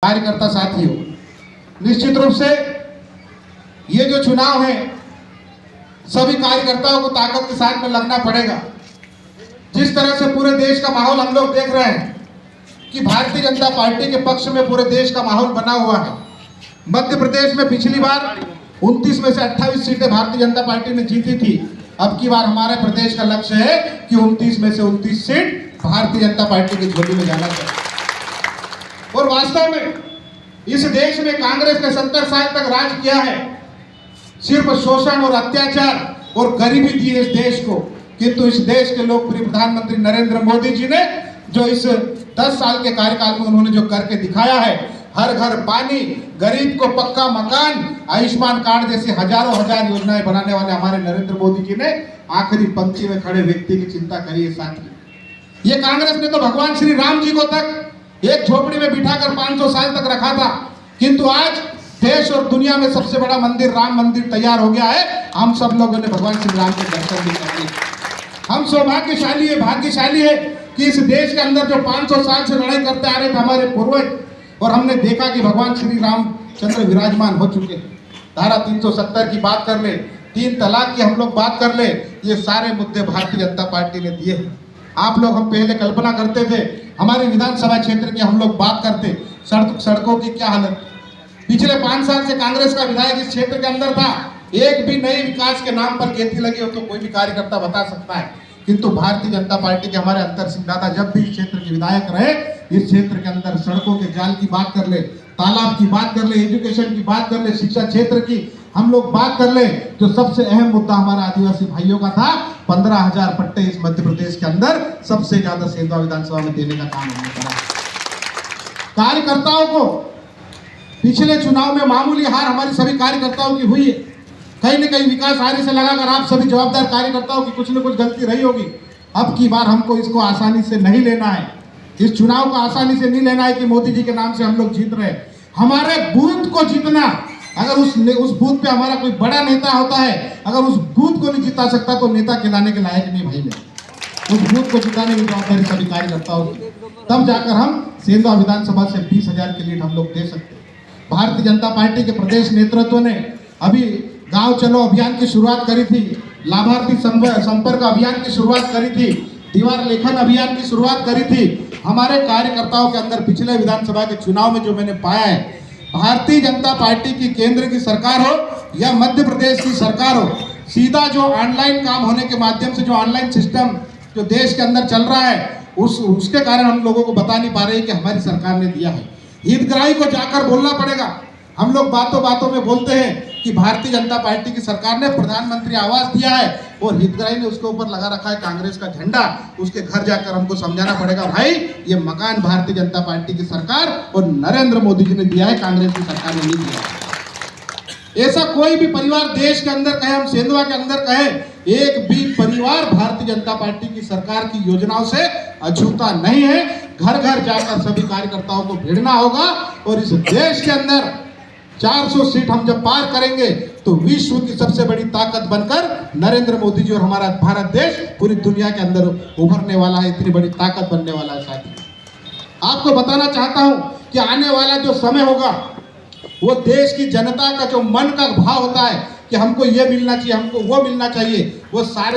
कार्यकर्ता साथियों, निश्चित रूप से ये जो चुनाव है सभी कार्यकर्ताओं को ताकत के साथ में लगना पड़ेगा। जिस तरह से पूरे देश का माहौल हम लोग देख रहे हैं कि भारतीय जनता पार्टी के पक्ष में पूरे देश का माहौल बना हुआ है। मध्य प्रदेश में पिछली बार 29 में से 28 सीटें भारतीय जनता पार्टी ने जीती थी। अब की बार हमारे प्रदेश का लक्ष्य है कि 29 में से 29 सीट भारतीय जनता पार्टी की झोली में जाना चाहिए। और वास्तव में इस देश में कांग्रेस ने 70 साल तक राज किया है, सिर्फ शोषण और अत्याचार और गरीबी दी है इस देश को। किंतु इस देश के लोकप्रिय प्रधानमंत्री नरेंद्र मोदी जी ने जो इस 10 साल के कार्यकाल में उन्होंने जो करके दिखाया है, हर घर पानी, गरीब को पक्का मकान, आयुष्मान कार्ड जैसी हजारों हजार योजनाएं बनाने वाले हमारे नरेंद्र मोदी जी ने आखिरी पंक्ति में खड़े व्यक्ति की चिंता करी है साथी। ये कांग्रेस ने तो भगवान श्री राम जी को तक एक झोपड़ी में बिठाकर 500 साल तक रखा था, किंतु आज देश और दुनिया में सबसे बड़ा मंदिर राम मंदिर तैयार हो गया है। हम सब लोगों ने भगवान श्री राम के दर्शन भी कर लिए। हम सौभाग्यशाली है, भाग्यशाली है कि इस देश के अंदर जो 500 साल से लड़ाई करते आ रहे थे हमारे पूर्वज, और हमने देखा कि भगवान श्री रामचंद्र विराजमान हो चुके हैं। धारा 370 की बात कर ले, 3 तलाक की हम लोग बात कर ले, ये सारे मुद्दे भारतीय जनता पार्टी ने दिए हैं। आप लोग, हम पहले कल्पना करते थे, हमारे विधानसभा क्षेत्र की हम लोग बात करते, सड़कों की क्या हालत। पिछले 5 साल से कांग्रेस का विधायक इस क्षेत्र के अंदर था, एक भी नए विकास के नाम पर खेती लगी हो तो कोई भी कार्यकर्ता बता सकता है। किंतु भारतीय जनता पार्टी के हमारे अंतर सिंह दादा जब भी इस क्षेत्र के विधायक रहे, इस क्षेत्र के अंदर सड़कों के जाल की बात कर ले, तालाब की बात कर ले, एजुकेशन की बात कर ले, शिक्षा क्षेत्र की हम लोग बात कर ले, जो सबसे अहम मुद्दा हमारा आदिवासी भाइयों का था, 15,000 पट्टे इस मध्य प्रदेश के अंदर सबसे ज्यादा सेंधवा विधानसभा में देने का काम हमने करा। कार्यकर्ताओं को पिछले चुनाव में मामूली हार हमारी सभी कार्यकर्ताओं की हुई है। कहीं न कहीं विकास हारी से लगाकर आप सभी जवाबदार कार्यकर्ताओं की कुछ न कुछ गलती रही होगी। अब की बार हमको इसको आसानी से नहीं लेना है, इस चुनाव को आसानी से नहीं लेना है कि मोदी जी के नाम से हम लोग जीत रहे हैं। हमारे बूथ को जीतना, अगर उस बूथ पे हमारा कोई बड़ा नेता होता है, अगर उस बूथ को नहीं जिता सकता तो नेता खिलाने के लायक नहीं भाई। उस बूथ को जिताने की जवाबदारी सभी कार्यकर्ताओं की, तब जाकर हम सेंधवा विधानसभा से 20,000 की लीड हम लोग दे सकते हैं। भारतीय जनता पार्टी के प्रदेश नेतृत्व ने अभी गांव चलो अभियान की शुरुआत करी थी, लाभार्थी संपर्क अभियान की शुरुआत करी थी, दीवार लेखन अभियान की शुरुआत करी थी। हमारे कार्यकर्ताओं के अंदर पिछले विधानसभा के चुनाव में जो मैंने पाया है, भारतीय जनता पार्टी की केंद्र की सरकार हो या मध्य प्रदेश की सरकार हो, सीधा जो ऑनलाइन काम होने के माध्यम से जो ऑनलाइन सिस्टम जो देश के अंदर चल रहा है, उसके कारण हम लोगों को बता नहीं पा रहे कि हमारी सरकार ने दिया है। हितग्राही को जाकर बोलना पड़ेगा। हम लोग बातों बातों में बोलते हैं कि भारतीय जनता पार्टी की सरकार ने प्रधानमंत्री आवास दिया है और हितग्राही ने उसके ऊपर लगा रखा है कांग्रेस का झंडा। उसके घर जाकर हमको समझाना पड़ेगा, भाई ये मकान भारतीय जनता पार्टी की सरकार और नरेंद्र मोदी जी ने दिया है, कांग्रेस की सरकार ने नहीं दिया। ऐसा कोई भी परिवार देश के अंदर कहे, हम सेंधवा के अंदर कहे, एक भी परिवार भारतीय जनता पार्टी की सरकार की योजनाओं से अछूता नहीं है। घर घर जाकर सभी कार्यकर्ताओं को भिड़ना होगा और इस देश के अंदर 400 सीट हम जब पार करेंगे तो विश्व की सबसे बड़ी ताकत बनकर नरेंद्र मोदी जी और हमारा भारत देश पूरी दुनिया के अंदर उभरने वाला है, इतनी बड़ी ताकत बनने वाला है। साथी, आपको बताना चाहता हूं कि आने वाला जो समय होगा वो देश की जनता का जो मन का भाव होता है कि हमको ये मिलना चाहिए, हमको वो मिलना चाहिए, वो सारे